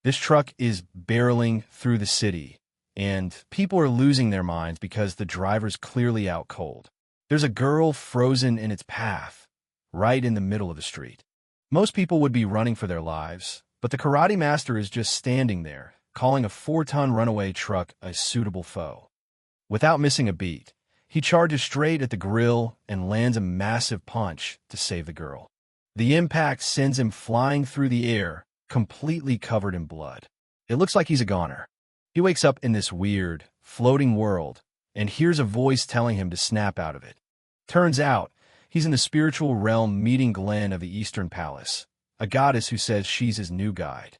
This truck is barreling through the city, and people are losing their minds because the driver's clearly out cold. There's a girl frozen in its path, right in the middle of the street. Most people would be running for their lives, but the karate master is just standing there, calling a 4-ton runaway truck a suitable foe. Without missing a beat, he charges straight at the grill and lands a massive punch to save the girl. The impact sends him flying through the air, completely covered in blood. It looks like he's a goner. He wakes up in this weird, floating world and hears a voice telling him to snap out of it. Turns out, he's in the spiritual realm meeting Glenn of the Eastern Palace, a goddess who says she's his new guide.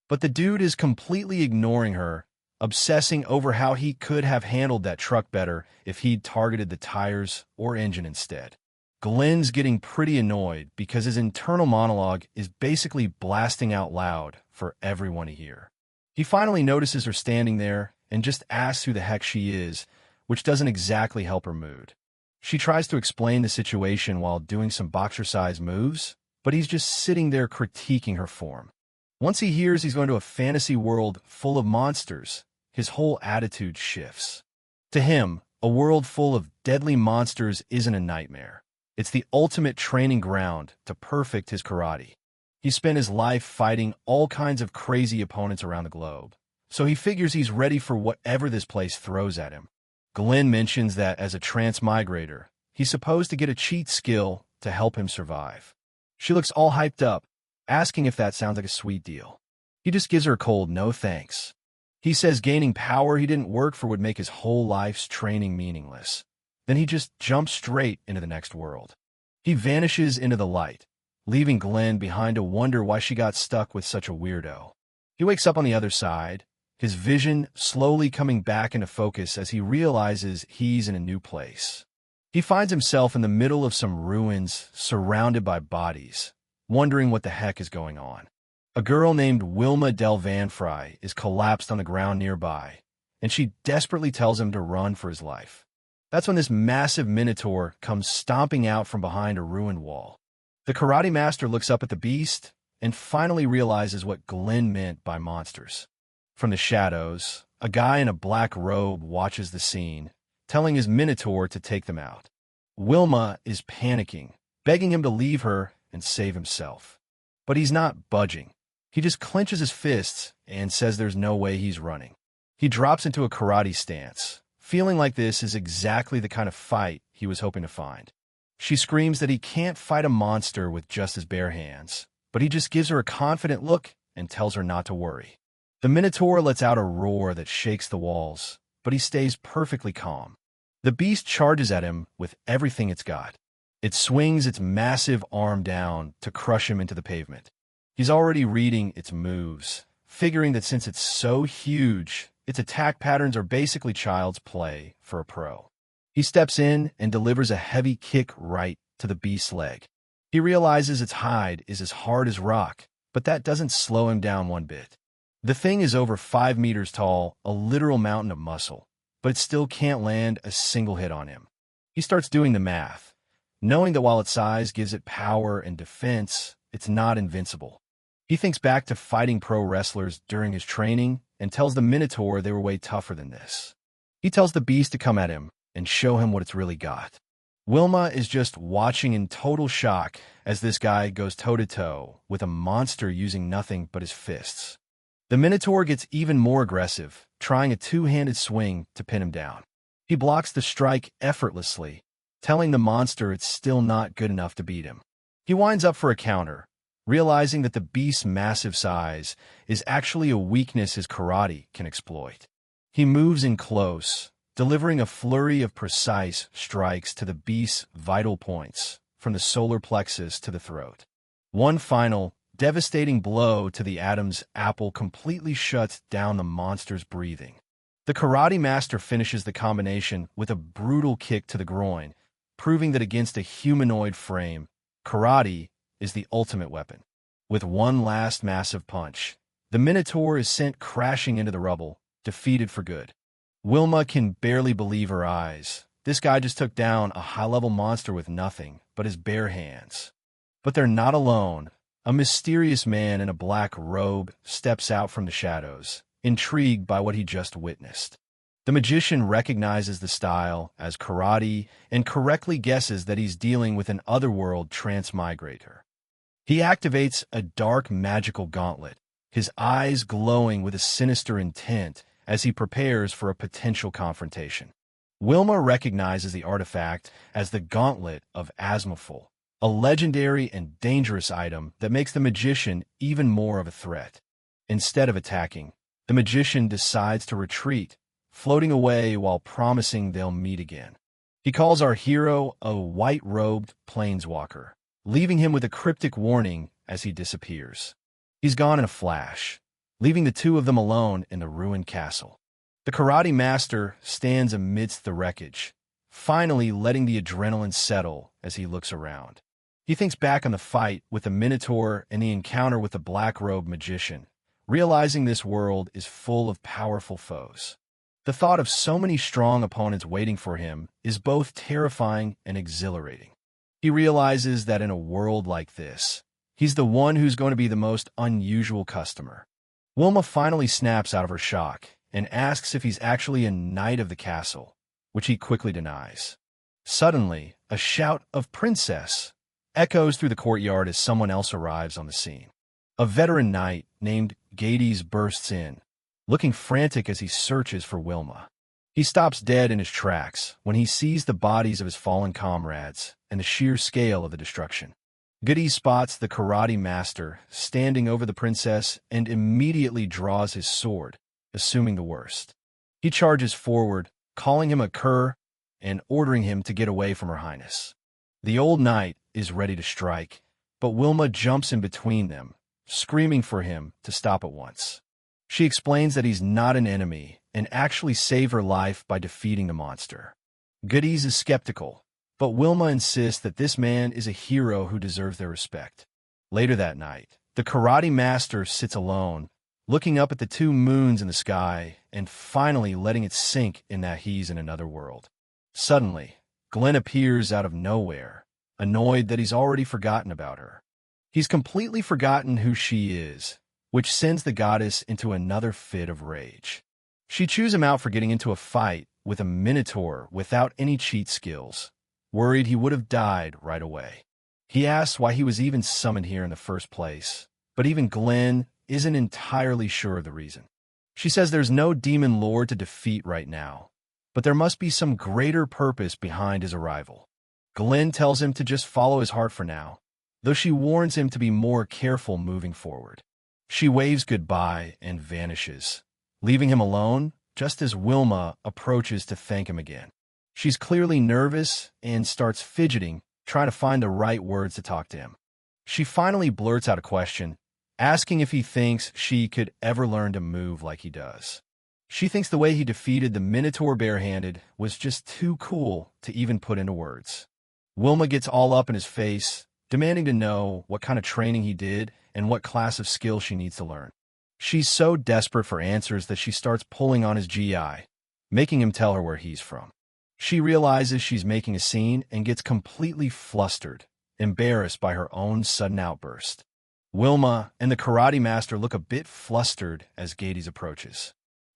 But the dude is completely ignoring her, obsessing over how he could have handled that truck better if he'd targeted the tires or engine instead. Glenn's getting pretty annoyed because his internal monologue is basically blasting out loud for everyone to hear. He finally notices her standing there and just asks who the heck she is, which doesn't exactly help her mood. She tries to explain the situation while doing some boxer-size moves, but he's just sitting there critiquing her form. Once he hears he's going to a fantasy world full of monsters, his whole attitude shifts. To him, a world full of deadly monsters isn't a nightmare. It's the ultimate training ground to perfect his karate. He spent his life fighting all kinds of crazy opponents around the globe, so he figures he's ready for whatever this place throws at him. Glenn mentions that as a transmigrator, he's supposed to get a cheat skill to help him survive. She looks all hyped up, asking if that sounds like a sweet deal. He just gives her a cold no thanks. He says gaining power he didn't work for would make his whole life's training meaningless. Then he just jumps straight into the next world. He vanishes into the light, leaving Glenn behind to wonder why she got stuck with such a weirdo. He wakes up on the other side, his vision slowly coming back into focus as he realizes he's in a new place. He finds himself in the middle of some ruins surrounded by bodies, wondering what the heck is going on. A girl named Wilma Del Vanfry is collapsed on the ground nearby, and she desperately tells him to run for his life. That's when this massive minotaur comes stomping out from behind a ruined wall. The karate master looks up at the beast and finally realizes what Glenn meant by monsters. From the shadows, a guy in a black robe watches the scene, telling his minotaur to take them out. Wilma is panicking, begging him to leave her and save himself. But he's not budging. He just clenches his fists and says there's no way he's running. He drops into a karate stance, feeling like this is exactly the kind of fight he was hoping to find. She screams that he can't fight a monster with just his bare hands, but he just gives her a confident look and tells her not to worry. The minotaur lets out a roar that shakes the walls, but he stays perfectly calm. The beast charges at him with everything it's got. It swings its massive arm down to crush him into the pavement. He's already reading its moves, figuring that since it's so huge, its attack patterns are basically child's play for a pro. He steps in and delivers a heavy kick right to the beast's leg. He realizes its hide is as hard as rock, but that doesn't slow him down one bit. The thing is over 5 meters tall, a literal mountain of muscle, but it still can't land a single hit on him. He starts doing the math, knowing that while its size gives it power and defense, it's not invincible. He thinks back to fighting pro wrestlers during his training and tells the Minotaur they were way tougher than this. He tells the beast to come at him and show him what it's really got. Wilma is just watching in total shock as this guy goes toe-to-toe with a monster using nothing but his fists. The Minotaur gets even more aggressive, trying a two-handed swing to pin him down. He blocks the strike effortlessly, telling the monster it's still not good enough to beat him. He winds up for a counter, realizing that the beast's massive size is actually a weakness his karate can exploit. He moves in close, delivering a flurry of precise strikes to the beast's vital points, from the solar plexus to the throat. One final, devastating blow to the Adam's apple completely shuts down the monster's breathing. The karate master finishes the combination with a brutal kick to the groin, proving that against a humanoid frame, karate is the ultimate weapon. With one last massive punch, the Minotaur is sent crashing into the rubble, defeated for good. Wilma can barely believe her eyes. This guy just took down a high-level monster with nothing but his bare hands. But they're not alone. A mysterious man in a black robe steps out from the shadows, intrigued by what he just witnessed. The magician recognizes the style as karate and correctly guesses that he's dealing with an otherworld transmigrator. He activates a dark magical gauntlet, his eyes glowing with a sinister intent as he prepares for a potential confrontation. Wilma recognizes the artifact as the Gauntlet of Asmaful, a legendary and dangerous item that makes the magician even more of a threat. Instead of attacking, the magician decides to retreat, floating away while promising they'll meet again. He calls our hero a white-robed planeswalker, leaving him with a cryptic warning as he disappears. He's gone in a flash, leaving the two of them alone in the ruined castle. The karate master stands amidst the wreckage, finally letting the adrenaline settle as he looks around. He thinks back on the fight with the Minotaur and the encounter with the black-robed magician, realizing this world is full of powerful foes. The thought of so many strong opponents waiting for him is both terrifying and exhilarating. He realizes that in a world like this, he's the one who's going to be the most unusual customer. Wilma finally snaps out of her shock and asks if he's actually a knight of the castle, which he quickly denies. Suddenly, a shout of "Princess!" echoes through the courtyard as someone else arrives on the scene. A veteran knight named Gades bursts in, looking frantic as he searches for Wilma. He stops dead in his tracks when he sees the bodies of his fallen comrades and the sheer scale of the destruction. Gades spots the karate master standing over the princess and immediately draws his sword, assuming the worst. He charges forward, calling him a cur and ordering him to get away from her highness. The old knight is ready to strike, but Wilma jumps in between them, screaming for him to stop at once. She explains that he's not an enemy and actually saved her life by defeating the monster. Gades is skeptical, but Wilma insists that this man is a hero who deserves their respect. Later that night, the karate master sits alone, looking up at the two moons in the sky and finally letting it sink in that he's in another world. Suddenly, Glenn appears out of nowhere, annoyed that he's already forgotten about her. He's completely forgotten who she is, which sends the goddess into another fit of rage. She chews him out for getting into a fight with a minotaur without any cheat skills, worried he would have died right away. He asks why he was even summoned here in the first place, but even Glenn isn't entirely sure of the reason. She says there's no demon lord to defeat right now, but there must be some greater purpose behind his arrival. Glenn tells him to just follow his heart for now, though she warns him to be more careful moving forward. She waves goodbye and vanishes, leaving him alone just as Wilma approaches to thank him again. She's clearly nervous and starts fidgeting, trying to find the right words to talk to him. She finally blurts out a question, asking if he thinks she could ever learn to move like he does. She thinks the way he defeated the Minotaur barehanded was just too cool to even put into words. Wilma gets all up in his face, demanding to know what kind of training he did and what class of skill she needs to learn. She's so desperate for answers that she starts pulling on his GI, making him tell her where he's from. She realizes she's making a scene and gets completely flustered, embarrassed by her own sudden outburst. Wilma and the karate master look a bit flustered as Gades approaches.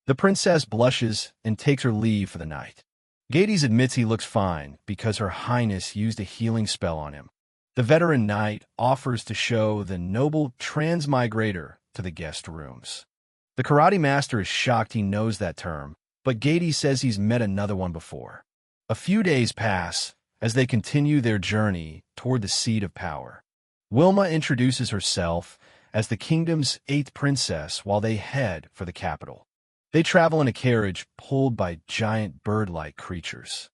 The princess blushes and takes her leave for the night. Gades admits he looks fine because her highness used a healing spell on him. The veteran knight offers to show the noble transmigrator to the guest rooms. The karate master is shocked he knows that term, but Gades says he's met another one before. A few days pass as they continue their journey toward the seat of power. Wilma introduces herself as the kingdom's 8th princess while they head for the capital. They travel in a carriage pulled by giant bird-like creatures.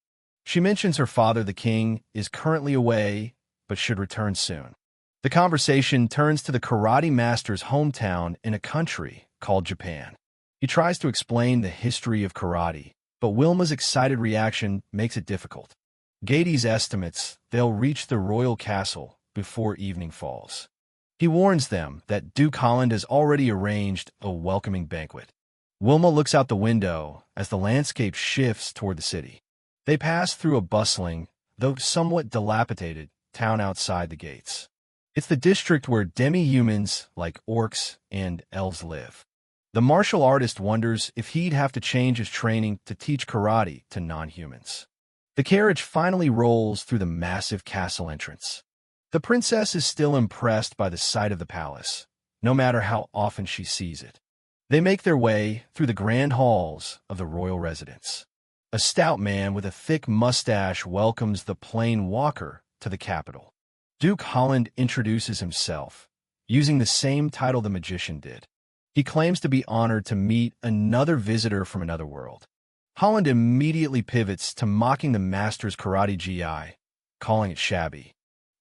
She mentions her father, the king, is currently away but should return soon. The conversation turns to the karate master's hometown in a country called Japan. He tries to explain the history of karate, but Wilma's excited reaction makes it difficult. Gades estimates they'll reach the royal castle before evening falls. He warns them that Duke Holland has already arranged a welcoming banquet. Wilma looks out the window as the landscape shifts toward the city. They pass through a bustling, though somewhat dilapidated, town outside the gates. It's the district where demi-humans like orcs and elves live. The martial artist wonders if he'd have to change his training to teach karate to non-humans. The carriage finally rolls through the massive castle entrance. The princess is still impressed by the sight of the palace, no matter how often she sees it. They make their way through the grand halls of the royal residence. A stout man with a thick mustache welcomes the plain walker to the capital. Duke Holland introduces himself, using the same title the magician did. He claims to be honored to meet another visitor from another world. Holland immediately pivots to mocking the master's karate GI, calling it shabby.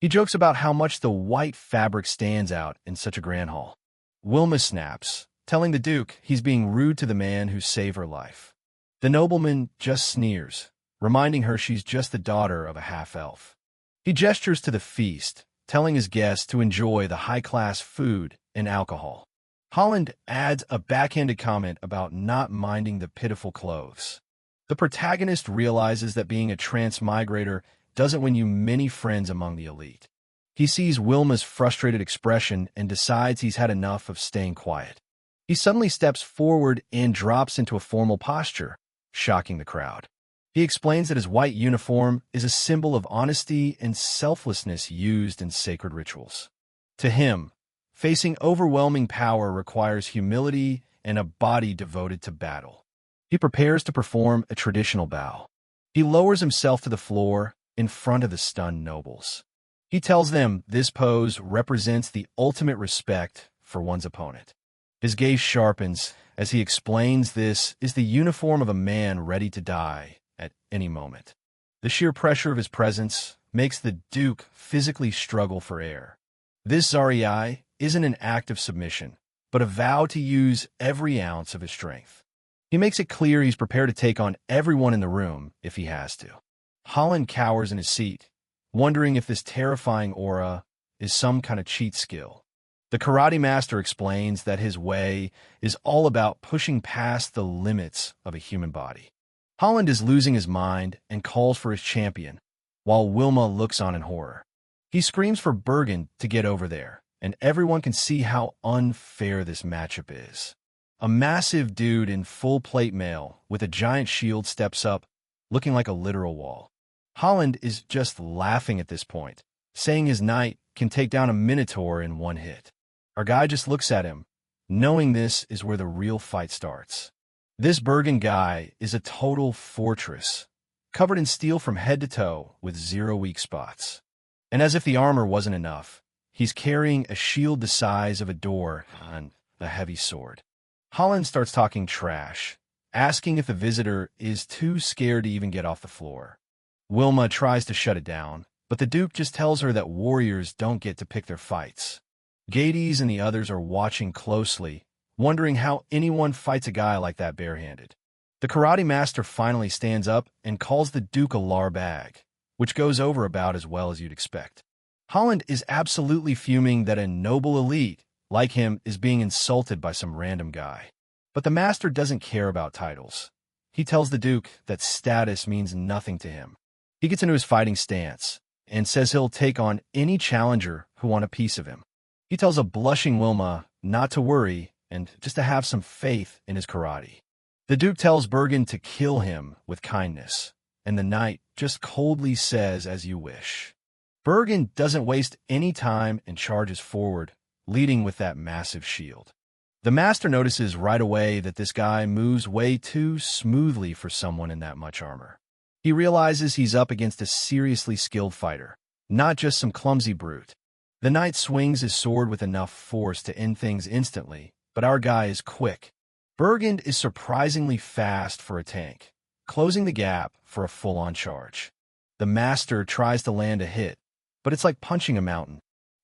He jokes about how much the white fabric stands out in such a grand hall. Wilma snaps, telling the Duke he's being rude to the man who saved her life. The nobleman just sneers, reminding her she's just the daughter of a half-elf. He gestures to the feast, telling his guests to enjoy the high-class food and alcohol. Holland adds a backhanded comment about not minding the pitiful clothes. The protagonist realizes that being a transmigrator doesn't win you many friends among the elite. He sees Wilma's frustrated expression and decides he's had enough of staying quiet. He suddenly steps forward and drops into a formal posture, shocking the crowd. He explains that his white uniform is a symbol of honesty and selflessness used in sacred rituals. To him, facing overwhelming power requires humility and a body devoted to battle. He prepares to perform a traditional bow. He lowers himself to the floor in front of the stunned nobles. He tells them this pose represents the ultimate respect for one's opponent. His gaze sharpens as he explains this is the uniform of a man ready to die at any moment. The sheer pressure of his presence makes the Duke physically struggle for air. This Zarii isn't an act of submission, but a vow to use every ounce of his strength. He makes it clear he's prepared to take on everyone in the room if he has to. Holland cowers in his seat, wondering if this terrifying aura is some kind of cheat skill. The karate master explains that his way is all about pushing past the limits of a human body. Holland is losing his mind and calls for his champion, while Wilma looks on in horror. He screams for Bergen to get over there, and everyone can see how unfair this matchup is. A massive dude in full plate mail with a giant shield steps up, looking like a literal wall. Holland is just laughing at this point, saying his knight can take down a minotaur in one hit. Our guy just looks at him, knowing this is where the real fight starts. This Bergen guy is a total fortress, covered in steel from head to toe with zero weak spots. And as if the armor wasn't enough, he's carrying a shield the size of a door and a heavy sword. Holland starts talking trash, asking if the visitor is too scared to even get off the floor. Wilma tries to shut it down, but the Duke just tells her that warriors don't get to pick their fights. Gades and the others are watching closely, wondering how anyone fights a guy like that barehanded. The karate master finally stands up and calls the Duke a larbag, which goes over about as well as you'd expect. Holland is absolutely fuming that a noble elite like him is being insulted by some random guy. But the master doesn't care about titles. He tells the Duke that status means nothing to him. He gets into his fighting stance and says he'll take on any challenger who want a piece of him. He tells a blushing Wilma not to worry and just to have some faith in his karate. The Duke tells Bergen to kill him with kindness, and the knight just coldly says, "As you wish." Bergen doesn't waste any time and charges forward, leading with that massive shield. The master notices right away that this guy moves way too smoothly for someone in that much armor. He realizes he's up against a seriously skilled fighter, not just some clumsy brute. The knight swings his sword with enough force to end things instantly, but our guy is quick. Bergen is surprisingly fast for a tank, closing the gap for a full-on charge. The master tries to land a hit, but it's like punching a mountain.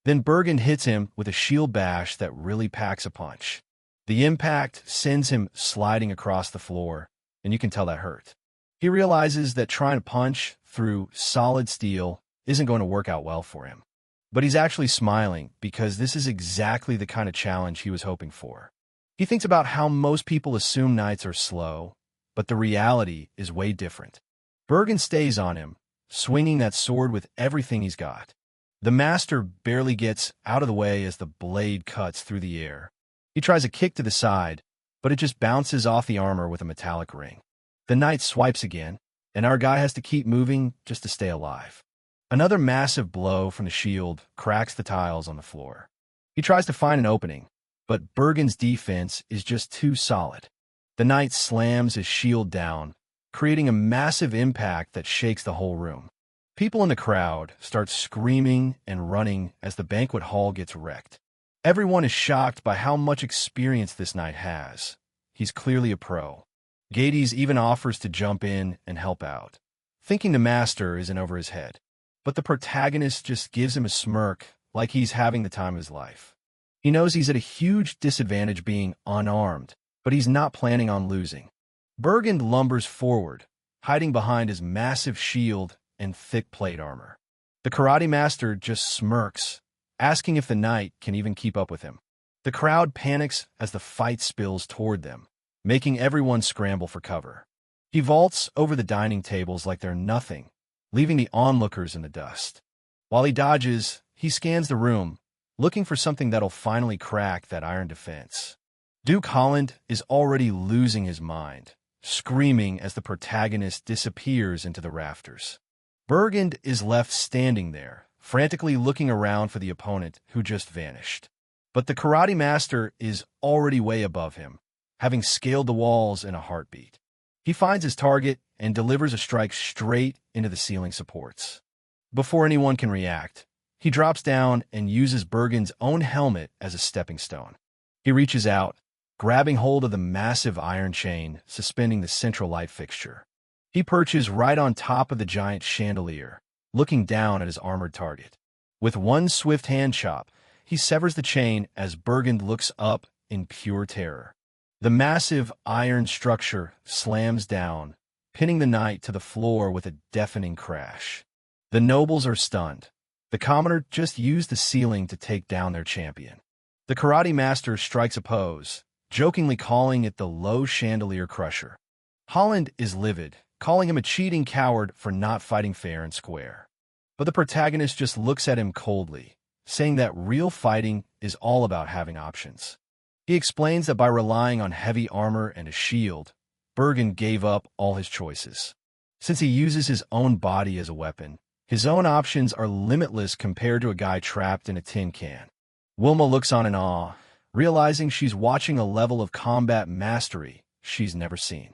Then Bergen hits him with a shield bash that really packs a punch. The impact sends him sliding across the floor, and you can tell that hurt. He realizes that trying to punch through solid steel isn't going to work out well for him. But he's actually smiling because this is exactly the kind of challenge he was hoping for. He thinks about how most people assume knights are slow, but the reality is way different. Bergen stays on him, swinging that sword with everything he's got. The master barely gets out of the way as the blade cuts through the air. He tries a kick to the side, but it just bounces off the armor with a metallic ring. The knight swipes again, and our guy has to keep moving just to stay alive. Another massive blow from the shield cracks the tiles on the floor. He tries to find an opening, but Bergen's defense is just too solid. The knight slams his shield down, creating a massive impact that shakes the whole room. People in the crowd start screaming and running as the banquet hall gets wrecked. Everyone is shocked by how much experience this knight has. He's clearly a pro. Gades even offers to jump in and help out, thinking the master is in over his head. But the protagonist just gives him a smirk like he's having the time of his life. He knows he's at a huge disadvantage being unarmed, but he's not planning on losing. Bergen lumbers forward, hiding behind his massive shield and thick plate armor. The karate master just smirks, asking if the knight can even keep up with him. The crowd panics as the fight spills toward them, making everyone scramble for cover. He vaults over the dining tables like they're nothing, leaving the onlookers in the dust. While he dodges, he scans the room, looking for something that'll finally crack that iron defense. Duke Holland is already losing his mind, screaming as the protagonist disappears into the rafters. Bergen is left standing there, frantically looking around for the opponent who just vanished. But the karate master is already way above him, having scaled the walls in a heartbeat. He finds his target and delivers a strike straight into the ceiling supports. Before anyone can react, he drops down and uses Bergen's own helmet as a stepping stone. He reaches out, grabbing hold of the massive iron chain suspending the central light fixture. He perches right on top of the giant chandelier, looking down at his armored target. With one swift hand chop, he severs the chain as Bergen looks up in pure terror. The massive iron structure slams down, pinning the knight to the floor with a deafening crash. The nobles are stunned. The commoner just used the ceiling to take down their champion. The karate master strikes a pose, jokingly calling it the low chandelier crusher. Holland is livid, calling him a cheating coward for not fighting fair and square. But the protagonist just looks at him coldly, saying that real fighting is all about having options. He explains that by relying on heavy armor and a shield, Bergen gave up all his choices. Since he uses his own body as a weapon, his own options are limitless compared to a guy trapped in a tin can. Wilma looks on in awe, realizing she's watching a level of combat mastery she's never seen.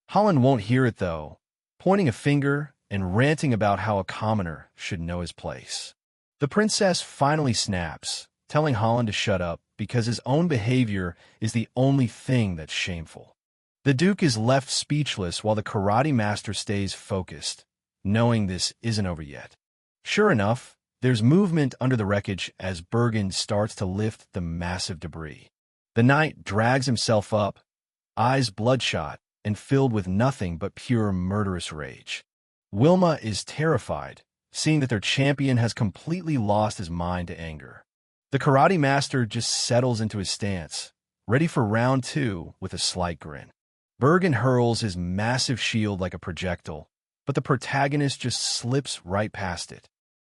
Holland won't hear it, though, pointing a finger and ranting about how a commoner should know his place. The princess finally snaps, telling Holland to shut up because his own behavior is the only thing that's shameful. The Duke is left speechless while the karate master stays focused, knowing this isn't over yet. Sure enough, there's movement under the wreckage as Bergen starts to lift the massive debris. The knight drags himself up, eyes bloodshot and filled with nothing but pure murderous rage. Wilma is terrified, seeing that their champion has completely lost his mind to anger. The karate master just settles into his stance, ready for round 2 with a slight grin. Bergen hurls his massive shield like a projectile, but the protagonist just slips right past it.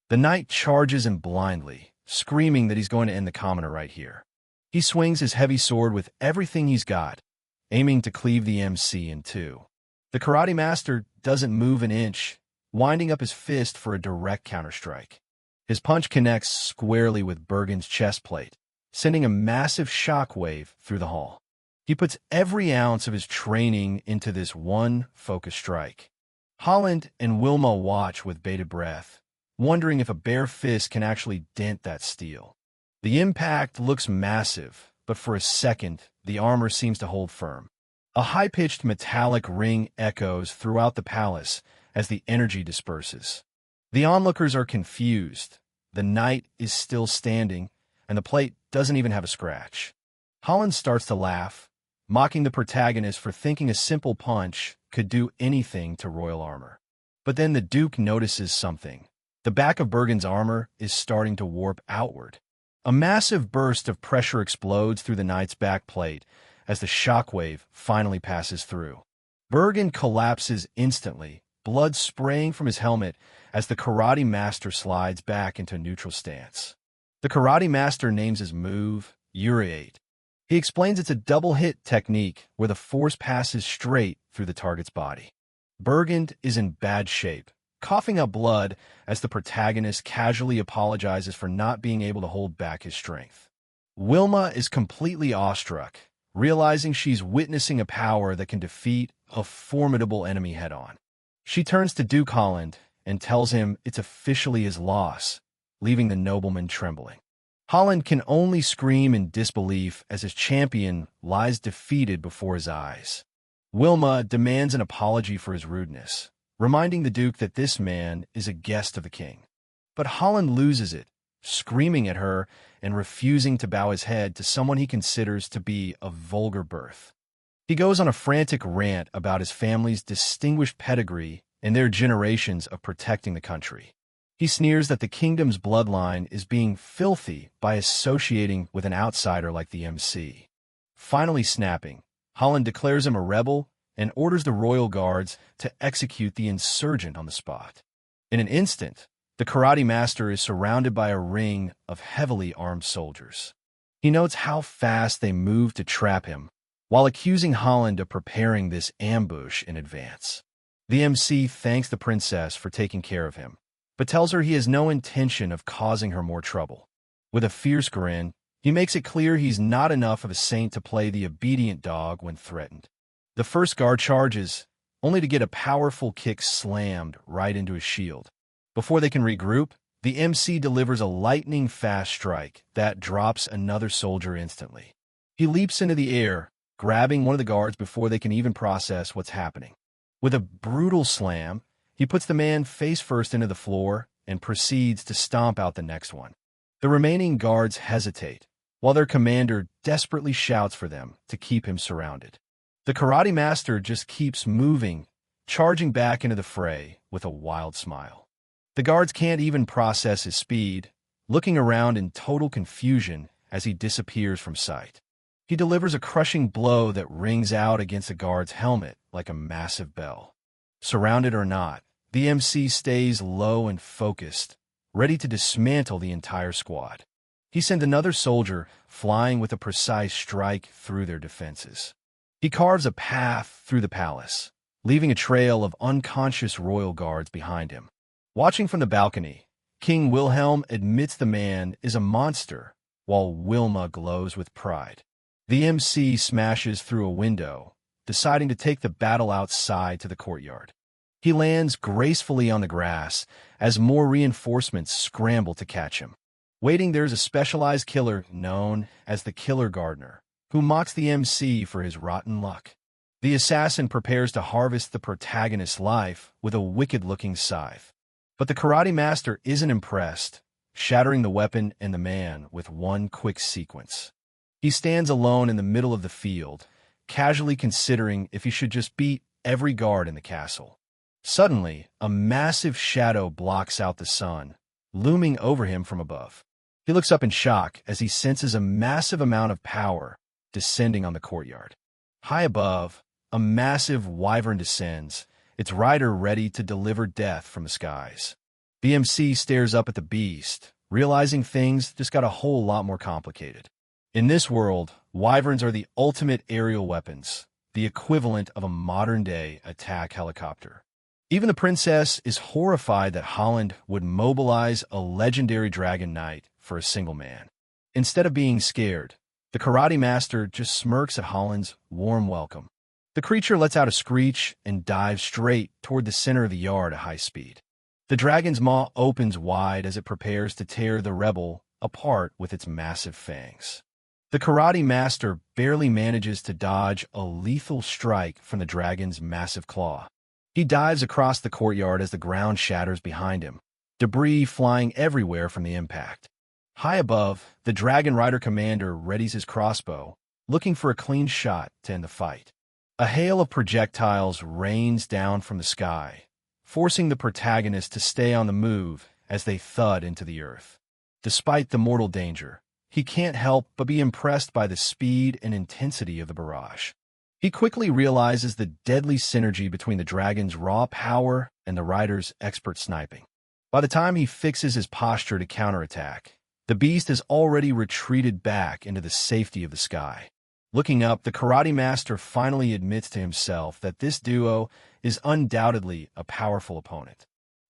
The knight charges him blindly, screaming that he's going to end the commoner right here. He swings his heavy sword with everything he's got, aiming to cleave the MC in two. The karate master doesn't move an inch, winding up his fist for a direct counterstrike. His punch connects squarely with Bergen's chest plate, sending a massive shockwave through the hall. He puts every ounce of his training into this one focused strike. Holland and Wilma watch with bated breath, wondering if a bare fist can actually dent that steel. The impact looks massive, but for a second, the armor seems to hold firm. A high-pitched metallic ring echoes throughout the palace as the energy disperses. The onlookers are confused. The knight is still standing, and the plate doesn't even have a scratch. Holland starts to laugh, mocking the protagonist for thinking a simple punch could do anything to royal armor. But then the Duke notices something. The back of Bergen's armor is starting to warp outward. A massive burst of pressure explodes through the knight's back plate as the shockwave finally passes through. Bergen collapses instantly, blood spraying from his helmet as the karate master slides back into neutral stance. The karate master names his move Uriate. He explains it's a double-hit technique where the force passes straight through the target's body. Bergen is in bad shape, coughing up blood as the protagonist casually apologizes for not being able to hold back his strength. Wilma is completely awestruck, realizing she's witnessing a power that can defeat a formidable enemy head-on. She turns to Duke Holland and tells him it's officially his loss, leaving the nobleman trembling. Holland can only scream in disbelief as his champion lies defeated before his eyes. Wilma demands an apology for his rudeness, reminding the Duke that this man is a guest of the king. But Holland loses it, screaming at her and refusing to bow his head to someone he considers to be of vulgar birth. He goes on a frantic rant about his family's distinguished pedigree and their generations of protecting the country. He sneers that the kingdom's bloodline is being filthy by associating with an outsider like the MC. Finally snapping, Holland declares him a rebel and orders the royal guards to execute the insurgent on the spot. In an instant, the karate master is surrounded by a ring of heavily armed soldiers. He notes how fast they move to trap him, while accusing Holland of preparing this ambush in advance. The MC thanks the princess for taking care of him, but tells her he has no intention of causing her more trouble. With a fierce grin, he makes it clear he's not enough of a saint to play the obedient dog when threatened. The first guard charges, only to get a powerful kick slammed right into his shield. Before they can regroup, the MC delivers a lightning-fast strike that drops another soldier instantly. He leaps into the air, grabbing one of the guards before they can even process what's happening. With a brutal slam, he puts the man face first into the floor and proceeds to stomp out the next one. The remaining guards hesitate, while their commander desperately shouts for them to keep him surrounded. The karate master just keeps moving, charging back into the fray with a wild smile. The guards can't even process his speed, looking around in total confusion as he disappears from sight. He delivers a crushing blow that rings out against the guard's helmet like a massive bell. Surrounded or not, the MC stays low and focused, ready to dismantle the entire squad. He sends another soldier flying with a precise strike through their defenses. He carves a path through the palace, leaving a trail of unconscious royal guards behind him. Watching from the balcony, King Wilhelm admits the man is a monster, while Wilma glows with pride. The MC smashes through a window, deciding to take the battle outside to the courtyard. He lands gracefully on the grass as more reinforcements scramble to catch him. Waiting there's a specialized killer known as the Killer Gardener, who mocks the MC for his rotten luck. The assassin prepares to harvest the protagonist's life with a wicked-looking scythe. But the karate master isn't impressed, shattering the weapon and the man with one quick sequence. He stands alone in the middle of the field, casually considering if he should just beat every guard in the castle. Suddenly, a massive shadow blocks out the sun, looming over him from above. He looks up in shock as he senses a massive amount of power descending on the courtyard. High above, a massive wyvern descends, its rider ready to deliver death from the skies. The MC stares up at the beast, realizing things just got a whole lot more complicated. In this world, wyverns are the ultimate aerial weapons, the equivalent of a modern-day attack helicopter. Even the princess is horrified that Holland would mobilize a legendary dragon knight for a single man. Instead of being scared, the karate master just smirks at Holland's warm welcome. The creature lets out a screech and dives straight toward the center of the yard at high speed. The dragon's maw opens wide as it prepares to tear the rebel apart with its massive fangs. The karate master barely manages to dodge a lethal strike from the dragon's massive claw. He dives across the courtyard as the ground shatters behind him, debris flying everywhere from the impact. High above, the dragon rider commander readies his crossbow, looking for a clean shot to end the fight. A hail of projectiles rains down from the sky, forcing the protagonist to stay on the move as they thud into the earth. Despite the mortal danger, he can't help but be impressed by the speed and intensity of the barrage. He quickly realizes the deadly synergy between the dragon's raw power and the rider's expert sniping. By the time he fixes his posture to counterattack, the beast has already retreated back into the safety of the sky. Looking up, the karate master finally admits to himself that this duo is undoubtedly a powerful opponent.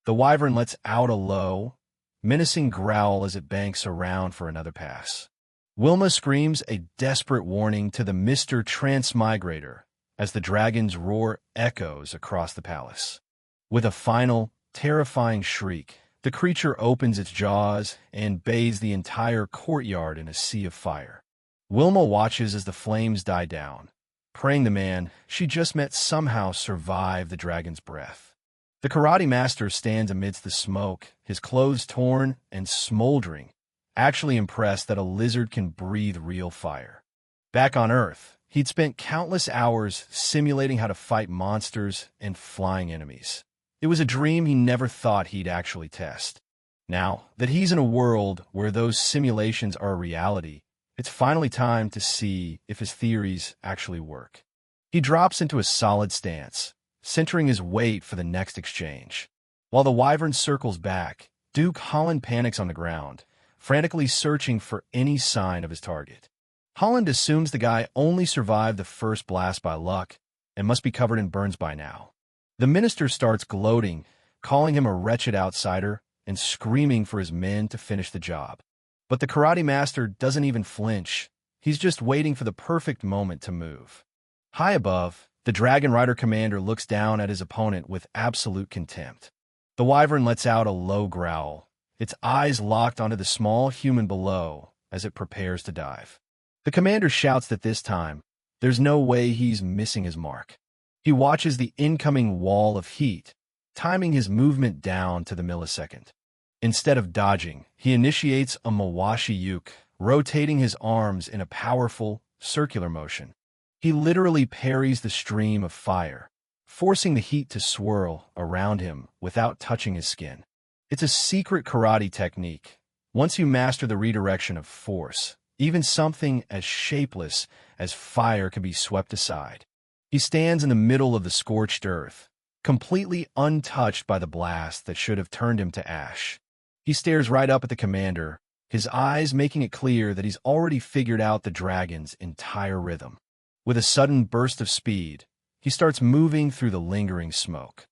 The wyvern lets out a low, menacing growl as it banks around for another pass. Wilma screams a desperate warning to the Mr. Transmigrator as the dragon's roar echoes across the palace. With a final, terrifying shriek, the creature opens its jaws and bathes the entire courtyard in a sea of fire. Wilma watches as the flames die down, praying the man she just met somehow survive the dragon's breath. The karate master stands amidst the smoke, his clothes torn and smoldering, actually impressed that a lizard can breathe real fire. Back on Earth, he'd spent countless hours simulating how to fight monsters and flying enemies. It was a dream he never thought he'd actually test. Now that he's in a world where those simulations are a reality, it's finally time to see if his theories actually work. He drops into a solid stance, centering his weight for the next exchange. While the wyvern circles back, Duke Holland panics on the ground, frantically searching for any sign of his target. Holland assumes the guy only survived the first blast by luck and must be covered in burns by now. The minister starts gloating, calling him a wretched outsider and screaming for his men to finish the job. But the karate master doesn't even flinch. He's just waiting for the perfect moment to move. High above, the Dragon Rider commander looks down at his opponent with absolute contempt. The wyvern lets out a low growl, its eyes locked onto the small human below as it prepares to dive. The commander shouts that this time, there's no way he's missing his mark. He watches the incoming wall of heat, timing his movement down to the millisecond. Instead of dodging, he initiates a mawashi yuke, rotating his arms in a powerful, circular motion. He literally parries the stream of fire, forcing the heat to swirl around him without touching his skin. It's a secret karate technique. Once you master the redirection of force, even something as shapeless as fire can be swept aside. He stands in the middle of the scorched earth, completely untouched by the blast that should have turned him to ash. He stares right up at the commander, his eyes making it clear that he's already figured out the dragon's entire rhythm. With a sudden burst of speed, he starts moving through the lingering smoke.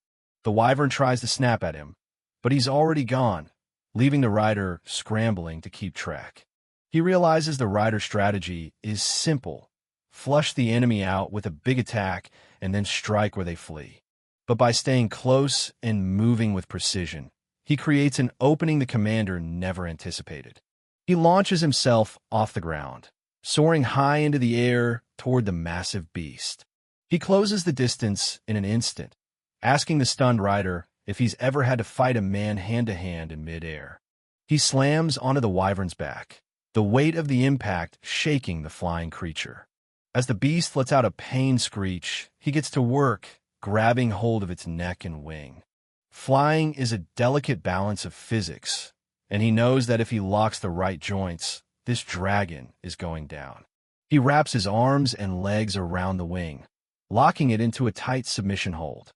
The wyvern tries to snap at him, but he's already gone, leaving the rider scrambling to keep track. He realizes the rider's strategy is simple: flush the enemy out with a big attack and then strike where they flee. But by staying close and moving with precision, he creates an opening the commander never anticipated. He launches himself off the ground, soaring high into the air toward the massive beast. He closes the distance in an instant, asking the stunned rider if he's ever had to fight a man hand-to-hand in midair. He slams onto the wyvern's back, the weight of the impact shaking the flying creature. As the beast lets out a pain screech, he gets to work, grabbing hold of its neck and wing. Flying is a delicate balance of physics, and he knows that if he locks the right joints, this dragon is going down. He wraps his arms and legs around the wing, locking it into a tight submission hold.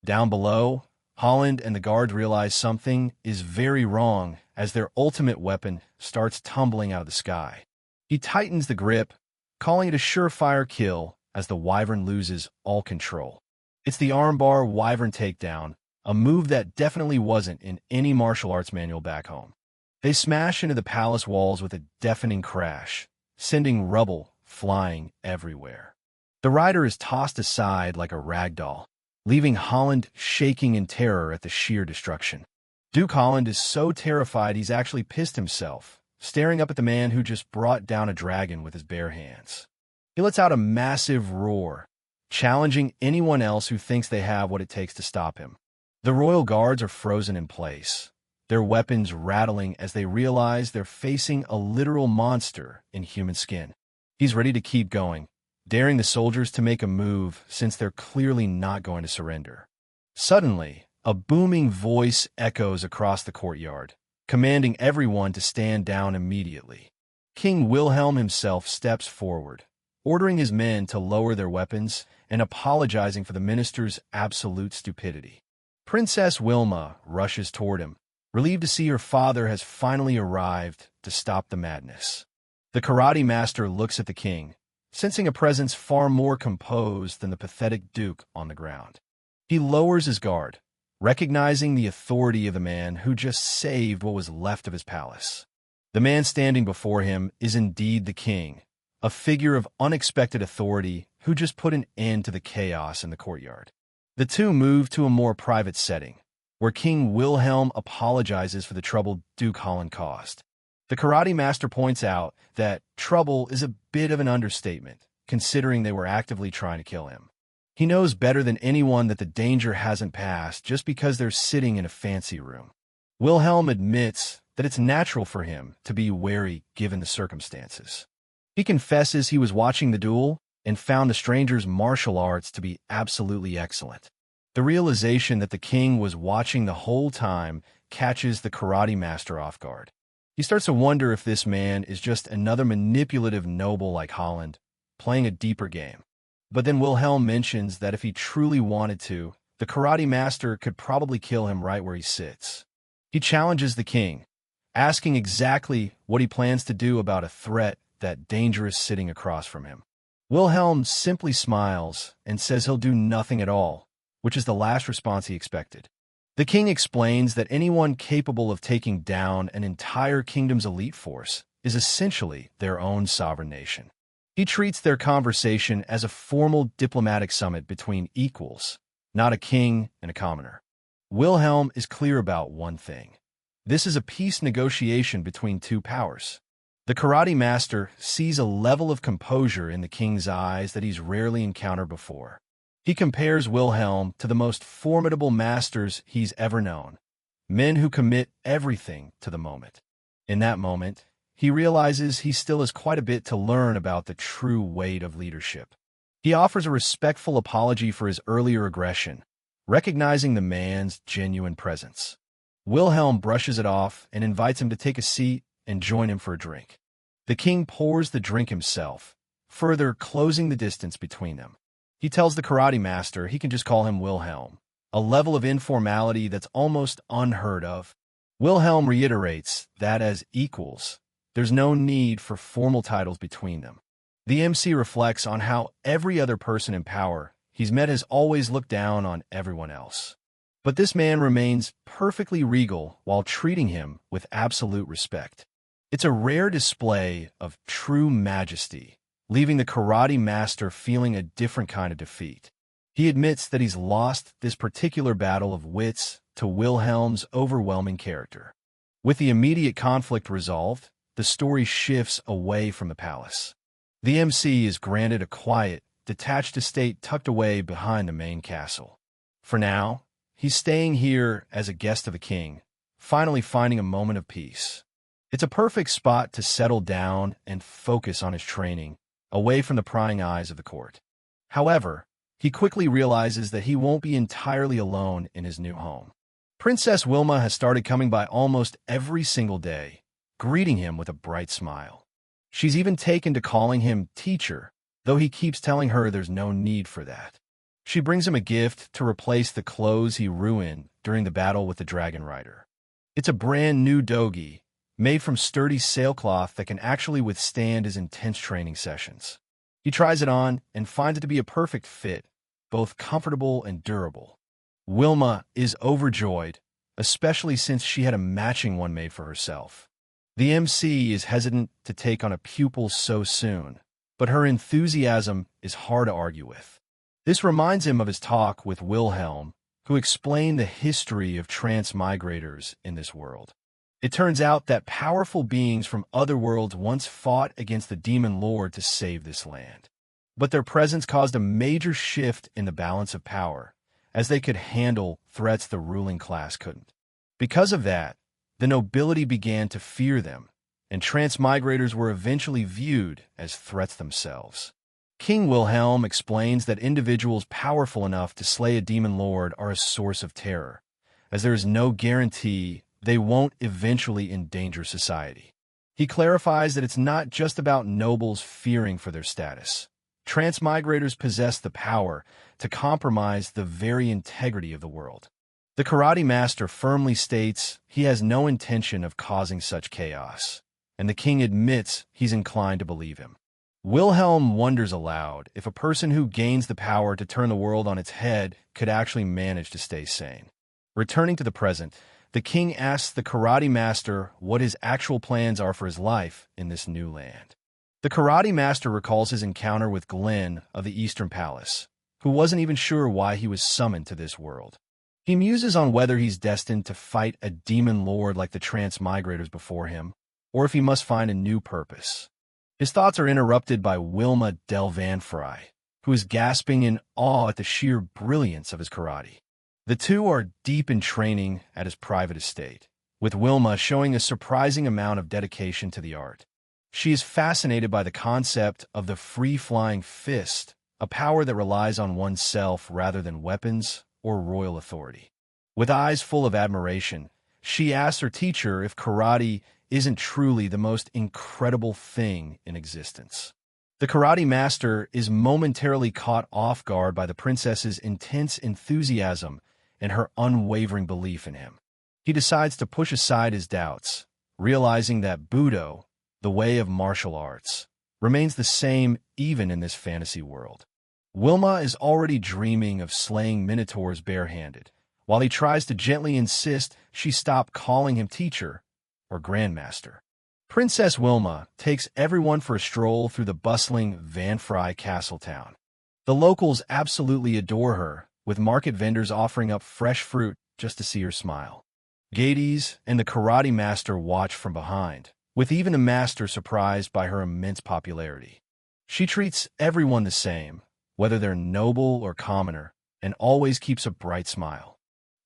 Down below, Holland and the guards realize something is very wrong as their ultimate weapon starts tumbling out of the sky. He tightens the grip, calling it a surefire kill as the wyvern loses all control. It's the armbar wyvern takedown, a move that definitely wasn't in any martial arts manual back home. They smash into the palace walls with a deafening crash, sending rubble flying everywhere. The rider is tossed aside like a rag doll, leaving Holland shaking in terror at the sheer destruction. Duke Holland is so terrified he's actually pissed himself, staring up at the man who just brought down a dragon with his bare hands. He lets out a massive roar, challenging anyone else who thinks they have what it takes to stop him. The royal guards are frozen in place, their weapons rattling as they realize they're facing a literal monster in human skin. He's ready to keep going, daring the soldiers to make a move since they're clearly not going to surrender. Suddenly, a booming voice echoes across the courtyard, commanding everyone to stand down immediately. King Wilhelm himself steps forward, ordering his men to lower their weapons and apologizing for the minister's absolute stupidity. Princess Wilma rushes toward him, relieved to see her father has finally arrived to stop the madness. The karate master looks at the king, sensing a presence far more composed than the pathetic duke on the ground. He lowers his guard, recognizing the authority of the man who just saved what was left of his palace. The man standing before him is indeed the king, a figure of unexpected authority who just put an end to the chaos in the courtyard. The two move to a more private setting, where King Wilhelm apologizes for the trouble Duke Holland caused. The karate master points out that trouble is a bit of an understatement, considering they were actively trying to kill him. He knows better than anyone that the danger hasn't passed just because they're sitting in a fancy room. Wilhelm admits that it's natural for him to be wary given the circumstances. He confesses he was watching the duel and found the stranger's martial arts to be absolutely excellent. The realization that the king was watching the whole time catches the karate master off guard. He starts to wonder if this man is just another manipulative noble like Holland, playing a deeper game. But then Wilhelm mentions that if he truly wanted to, the karate master could probably kill him right where he sits. He challenges the king, asking exactly what he plans to do about a threat that dangerous sitting across from him. Wilhelm simply smiles and says he'll do nothing at all, which is the last response he expected. The king explains that anyone capable of taking down an entire kingdom's elite force is essentially their own sovereign nation. He treats their conversation as a formal diplomatic summit between equals, not a king and a commoner. Wilhelm is clear about one thing. This is a peace negotiation between two powers. The karate master sees a level of composure in the king's eyes that he's rarely encountered before. He compares Wilhelm to the most formidable masters he's ever known, men who commit everything to the moment. In that moment, he realizes he still has quite a bit to learn about the true weight of leadership. He offers a respectful apology for his earlier aggression, recognizing the man's genuine presence. Wilhelm brushes it off and invites him to take a seat and join him for a drink. The king pours the drink himself, further closing the distance between them. He tells the karate master he can just call him Wilhelm, a level of informality that's almost unheard of. Wilhelm reiterates that as equals, there's no need for formal titles between them. The MC reflects on how every other person in power he's met has always looked down on everyone else. But this man remains perfectly regal while treating him with absolute respect. It's a rare display of true majesty, leaving the karate master feeling a different kind of defeat. He admits that he's lost this particular battle of wits to Wilhelm's overwhelming character. With the immediate conflict resolved, the story shifts away from the palace. The MC is granted a quiet, detached estate tucked away behind the main castle. For now, he's staying here as a guest of the king, finally finding a moment of peace. It's a perfect spot to settle down and focus on his training, away from the prying eyes of the court. However, he quickly realizes that he won't be entirely alone in his new home. Princess Wilma has started coming by almost every single day, greeting him with a bright smile. She's even taken to calling him teacher, though he keeps telling her there's no need for that. She brings him a gift to replace the clothes he ruined during the battle with the dragon rider. It's a brand new dogi, made from sturdy sailcloth that can actually withstand his intense training sessions. He tries it on and finds it to be a perfect fit, both comfortable and durable. Wilma is overjoyed, especially since she had a matching one made for herself. The MC is hesitant to take on a pupil so soon, but her enthusiasm is hard to argue with. This reminds him of his talk with Wilhelm, who explained the history of transmigrators in this world. It turns out that powerful beings from other worlds once fought against the demon lord to save this land. But their presence caused a major shift in the balance of power, as they could handle threats the ruling class couldn't. Because of that, the nobility began to fear them, and transmigrators were eventually viewed as threats themselves. King Wilhelm explains that individuals powerful enough to slay a demon lord are a source of terror, as there is no guarantee they won't eventually endanger society. He clarifies that it's not just about nobles fearing for their status. Transmigrators possess the power to compromise the very integrity of the world. The karate master firmly states he has no intention of causing such chaos, and the king admits he's inclined to believe him. Wilhelm wonders aloud if a person who gains the power to turn the world on its head could actually manage to stay sane. Returning to the present, the king asks the karate master what his actual plans are for his life in this new land. The karate master recalls his encounter with Glenn of the Eastern Palace, who wasn't even sure why he was summoned to this world. He muses on whether he's destined to fight a demon lord like the transmigrators before him, or if he must find a new purpose. His thoughts are interrupted by Wilma Del Vanfry, who is gasping in awe at the sheer brilliance of his karate. The two are deep in training at his private estate, with Wilma showing a surprising amount of dedication to the art. She is fascinated by the concept of the free-flying fist, a power that relies on oneself rather than weapons or royal authority. With eyes full of admiration, she asks her teacher if karate isn't truly the most incredible thing in existence. The karate master is momentarily caught off guard by the princess's intense enthusiasm and her unwavering belief in him. He decides to push aside his doubts, realizing that Budo, the way of martial arts, remains the same even in this fantasy world. Wilma is already dreaming of slaying minotaurs barehanded, while he tries to gently insist she stop calling him teacher or grandmaster. Princess Wilma takes everyone for a stroll through the bustling Vanfry castle town. The locals absolutely adore her, with market vendors offering up fresh fruit just to see her smile. Gades and the karate master watch from behind, with even the master surprised by her immense popularity. She treats everyone the same, whether they're noble or commoner, and always keeps a bright smile.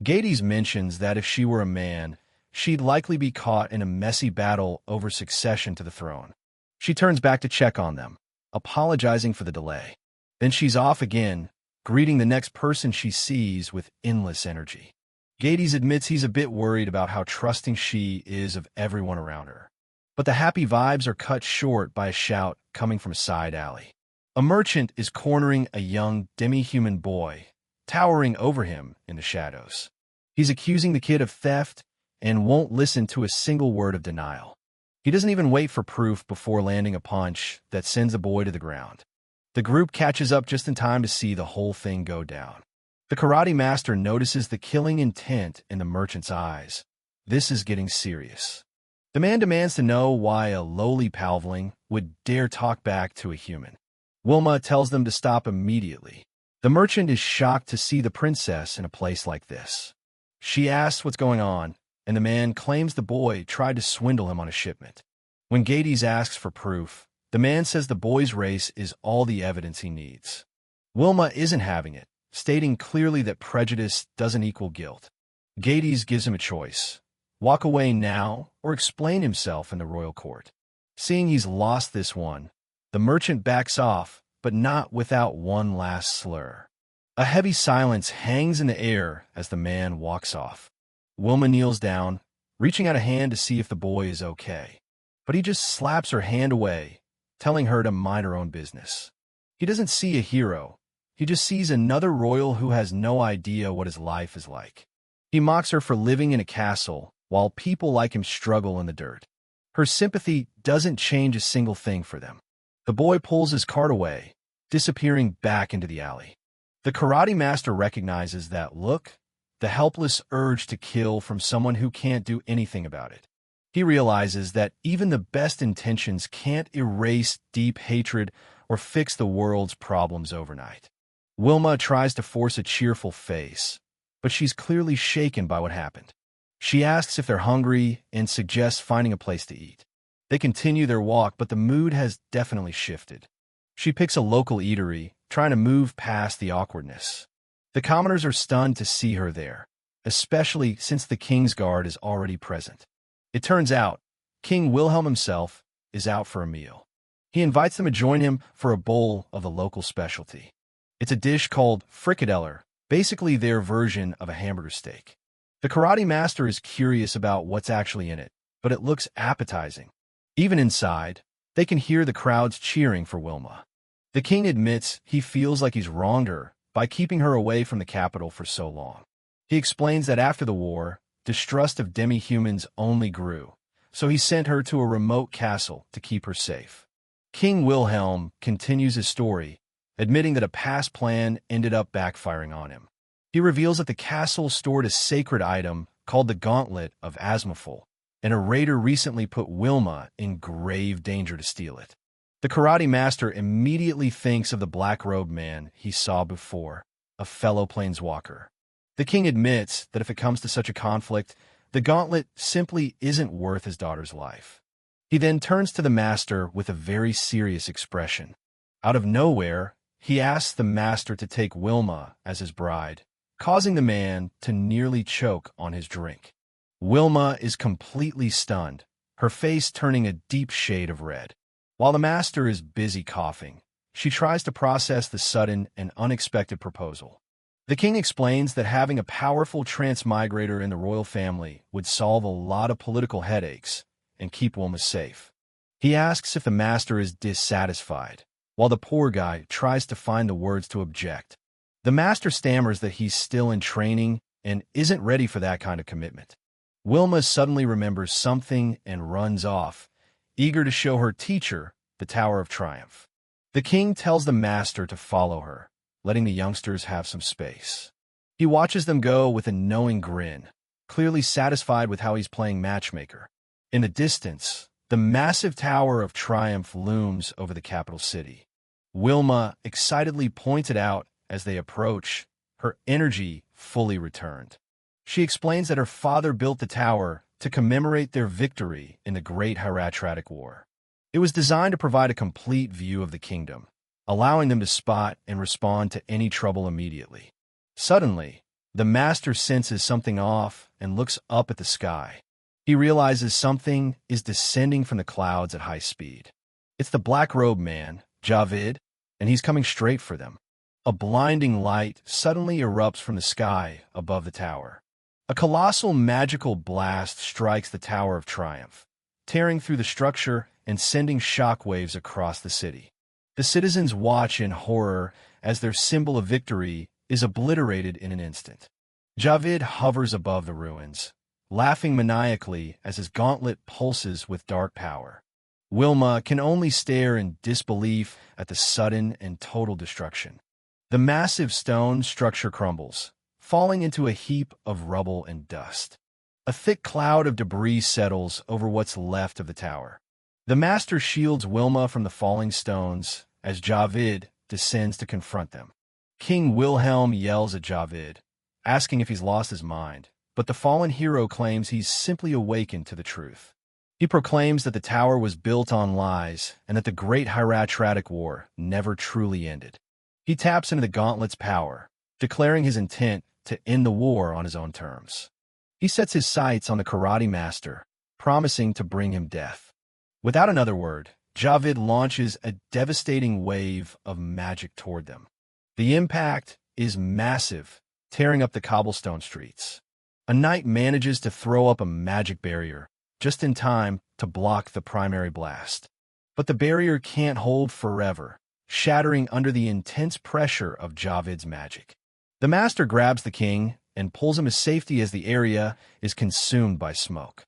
Gades mentions that if she were a man, she'd likely be caught in a messy battle over succession to the throne. She turns back to check on them, apologizing for the delay. Then she's off again, greeting the next person she sees with endless energy. Gades admits he's a bit worried about how trusting she is of everyone around her. But the happy vibes are cut short by a shout coming from a side alley. A merchant is cornering a young demi-human boy, towering over him in the shadows. He's accusing the kid of theft and won't listen to a single word of denial. He doesn't even wait for proof before landing a punch that sends the boy to the ground. The group catches up just in time to see the whole thing go down. The karate master notices the killing intent in the merchant's eyes. This is getting serious. The man demands to know why a lowly palveling would dare talk back to a human. Wilma tells them to stop immediately. The merchant is shocked to see the princess in a place like this. She asks what's going on, and the man claims the boy tried to swindle him on a shipment. When Gades asks for proof, the man says the boy's race is all the evidence he needs. Wilma isn't having it, stating clearly that prejudice doesn't equal guilt. Gades gives him a choice: walk away now or explain himself in the royal court. Seeing he's lost this one, the merchant backs off, but not without one last slur. A heavy silence hangs in the air as the man walks off. Wilma kneels down, reaching out a hand to see if the boy is okay. But he just slaps her hand away, telling her to mind her own business. He doesn't see a hero. He just sees another royal who has no idea what his life is like. He mocks her for living in a castle, while people like him struggle in the dirt. Her sympathy doesn't change a single thing for them. The boy pulls his cart away, disappearing back into the alley. The karate master recognizes that look, the helpless urge to kill from someone who can't do anything about it. He realizes that even the best intentions can't erase deep hatred or fix the world's problems overnight. Wilma tries to force a cheerful face, but she's clearly shaken by what happened. She asks if they're hungry and suggests finding a place to eat. They continue their walk, but the mood has definitely shifted. She picks a local eatery, trying to move past the awkwardness. The commoners are stunned to see her there, especially since the king's guard is already present. It turns out, King Wilhelm himself is out for a meal. He invites them to join him for a bowl of the local specialty. It's a dish called frikadeller, basically their version of a hamburger steak. The karate master is curious about what's actually in it, but it looks appetizing. Even inside, they can hear the crowds cheering for Wilma. The king admits he feels like he's wronged her by keeping her away from the capital for so long. He explains that after the war, distrust of demi-humans only grew, so he sent her to a remote castle to keep her safe. King Wilhelm continues his story, admitting that a past plan ended up backfiring on him. He reveals that the castle stored a sacred item called the Gauntlet of Asmaful, and a raider recently put Wilma in grave danger to steal it. The karate master immediately thinks of the black-robed man he saw before, a fellow planeswalker. The king admits that if it comes to such a conflict, the gauntlet simply isn't worth his daughter's life. He then turns to the master with a very serious expression. Out of nowhere, he asks the master to take Wilma as his bride, causing the man to nearly choke on his drink. Wilma is completely stunned, her face turning a deep shade of red. While the master is busy coughing, she tries to process the sudden and unexpected proposal. The king explains that having a powerful transmigrator in the royal family would solve a lot of political headaches and keep Wilma safe. He asks if the master is dissatisfied, while the poor guy tries to find the words to object. The master stammers that he's still in training and isn't ready for that kind of commitment. Wilma suddenly remembers something and runs off, eager to show her teacher the Tower of Triumph. The king tells the master to follow her, letting the youngsters have some space. He watches them go with a knowing grin, clearly satisfied with how he's playing matchmaker. In the distance, the massive Tower of Triumph looms over the capital city. Wilma excitedly points it out as they approach, her energy fully returned. She explains that her father built the tower to commemorate their victory in the Great Hieratratic War. It was designed to provide a complete view of the kingdom, allowing them to spot and respond to any trouble immediately. Suddenly, the master senses something off and looks up at the sky. He realizes something is descending from the clouds at high speed. It's the black-robed man, Javid, and he's coming straight for them. A blinding light suddenly erupts from the sky above the tower. A colossal magical blast strikes the Tower of Triumph, tearing through the structure and sending shockwaves across the city. The citizens watch in horror as their symbol of victory is obliterated in an instant. Javid hovers above the ruins, laughing maniacally as his gauntlet pulses with dark power. Wilma can only stare in disbelief at the sudden and total destruction. The massive stone structure crumbles, falling into a heap of rubble and dust. A thick cloud of debris settles over what's left of the tower. The master shields Wilma from the falling stones as Javid descends to confront them. King Wilhelm yells at Javid, asking if he's lost his mind, but the fallen hero claims he's simply awakened to the truth. He proclaims that the tower was built on lies and that the Great Hieratratic War never truly ended. He taps into the gauntlet's power, declaring his intent to end the war on his own terms. He sets his sights on the karate master, promising to bring him death. Without another word, Javid launches a devastating wave of magic toward them. The impact is massive, tearing up the cobblestone streets. A knight manages to throw up a magic barrier, just in time to block the primary blast. But the barrier can't hold forever, shattering under the intense pressure of Javid's magic. The master grabs the king and pulls him to safety as the area is consumed by smoke.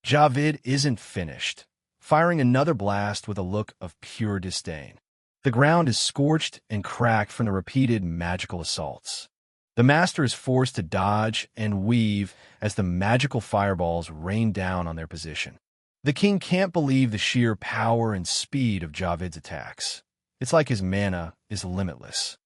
Javid isn't finished, firing another blast with a look of pure disdain. The ground is scorched and cracked from the repeated magical assaults. The master is forced to dodge and weave as the magical fireballs rain down on their position. The king can't believe the sheer power and speed of Javid's attacks. It's like his mana is limitless.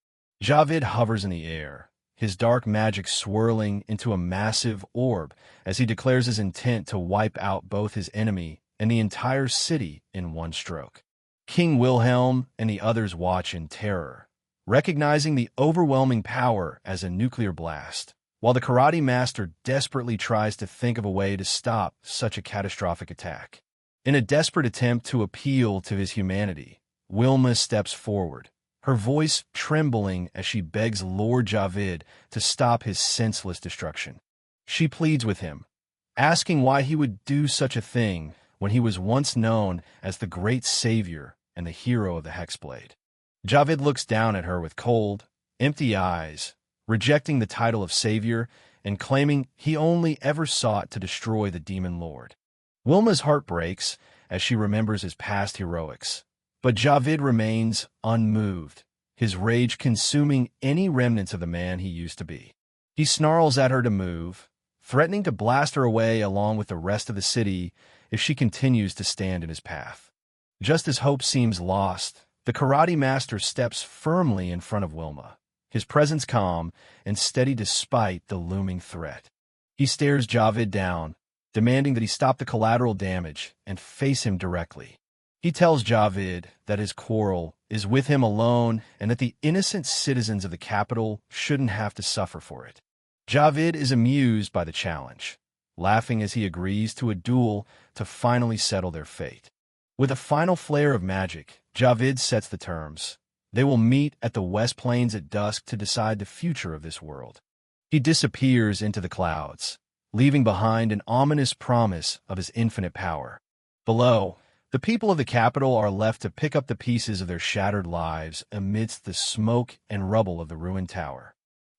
Javid hovers in the air, his dark magic swirling into a massive orb as he declares his intent to wipe out both his enemy and the entire city in one stroke. King Wilhelm and the others watch in terror, recognizing the overwhelming power as a nuclear blast, while the karate master desperately tries to think of a way to stop such a catastrophic attack. In a desperate attempt to appeal to his humanity, Wilma steps forward, her voice trembling as she begs Lord Javid to stop his senseless destruction. She pleads with him, asking why he would do such a thing when he was once known as the great savior and the hero of the Hexblade. Javid looks down at her with cold, empty eyes, rejecting the title of savior and claiming he only ever sought to destroy the demon lord. Wilma's heart breaks as she remembers his past heroics, but Javid remains unmoved, his rage consuming any remnants of the man he used to be. He snarls at her to move, threatening to blast her away along with the rest of the city if she continues to stand in his path. Just as hope seems lost, the karate master steps firmly in front of Wilma, his presence calm and steady despite the looming threat. He stares Javid down, demanding that he stop the collateral damage and face him directly. He tells Javid that his quarrel is with him alone and that the innocent citizens of the capital shouldn't have to suffer for it. Javid is amused by the challenge, laughing as he agrees to a duel to finally settle their fate. With a final flare of magic, Javid sets the terms. They will meet at the West Plains at dusk to decide the future of this world. He disappears into the clouds, leaving behind an ominous promise of his infinite power. Below, the people of the capital are left to pick up the pieces of their shattered lives amidst the smoke and rubble of the ruined tower.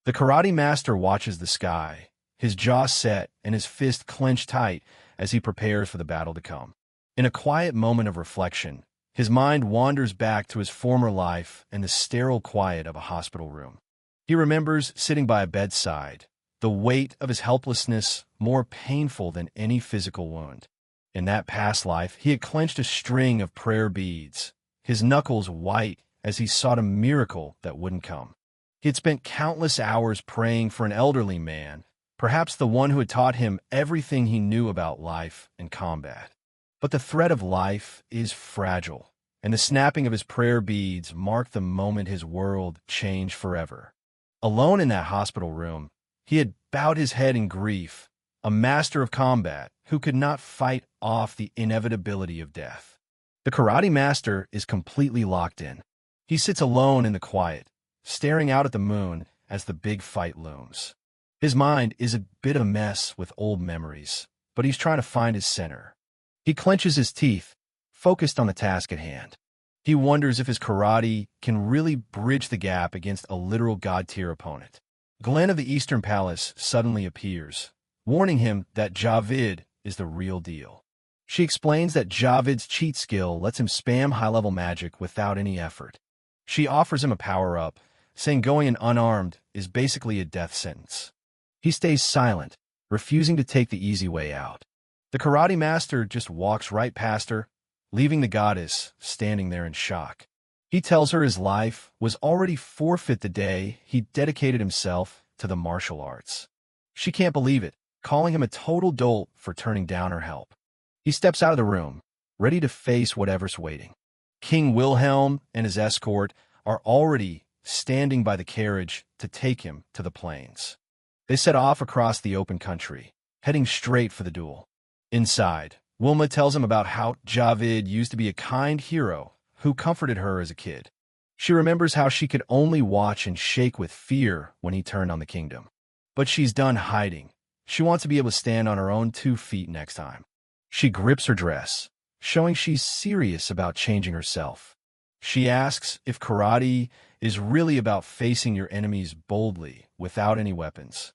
The karate master watches the sky, his jaw set and his fist clenched tight as he prepares for the battle to come. In a quiet moment of reflection, his mind wanders back to his former life and the sterile quiet of a hospital room. He remembers sitting by a bedside, the weight of his helplessness more painful than any physical wound. In that past life, he had clenched a string of prayer beads, his knuckles white as he sought a miracle that wouldn't come. He had spent countless hours praying for an elderly man, perhaps the one who had taught him everything he knew about life and combat. But the thread of life is fragile, and the snapping of his prayer beads marked the moment his world changed forever. Alone in that hospital room, he had bowed his head in grief, a master of combat who could not fight off the inevitability of death. The karate master is completely locked in. He sits alone in the quiet, staring out at the moon as the big fight looms. His mind is a bit of a mess with old memories, but he's trying to find his center. He clenches his teeth, focused on the task at hand. He wonders if his karate can really bridge the gap against a literal god-tier opponent. Glenn of the Eastern Palace suddenly appears, warning him that Javid is the real deal. She explains that Javid's cheat skill lets him spam high-level magic without any effort. She offers him a power-up, saying going in unarmed is basically a death sentence. He stays silent, refusing to take the easy way out. The karate master just walks right past her, leaving the goddess standing there in shock. He tells her his life was already forfeit the day he dedicated himself to the martial arts. She can't believe it, calling him a total dolt for turning down her help. He steps out of the room, ready to face whatever's waiting. King Wilhelm and his escort are already standing by the carriage to take him to the plains. They set off across the open country, heading straight for the duel. Inside, Wilma tells him about how Javid used to be a kind hero who comforted her as a kid. She remembers how she could only watch and shake with fear when he turned on the kingdom. But she's done hiding. She wants to be able to stand on her own 2 feet next time. She grips her dress, showing she's serious about changing herself. She asks if karate is really about facing your enemies boldly without any weapons.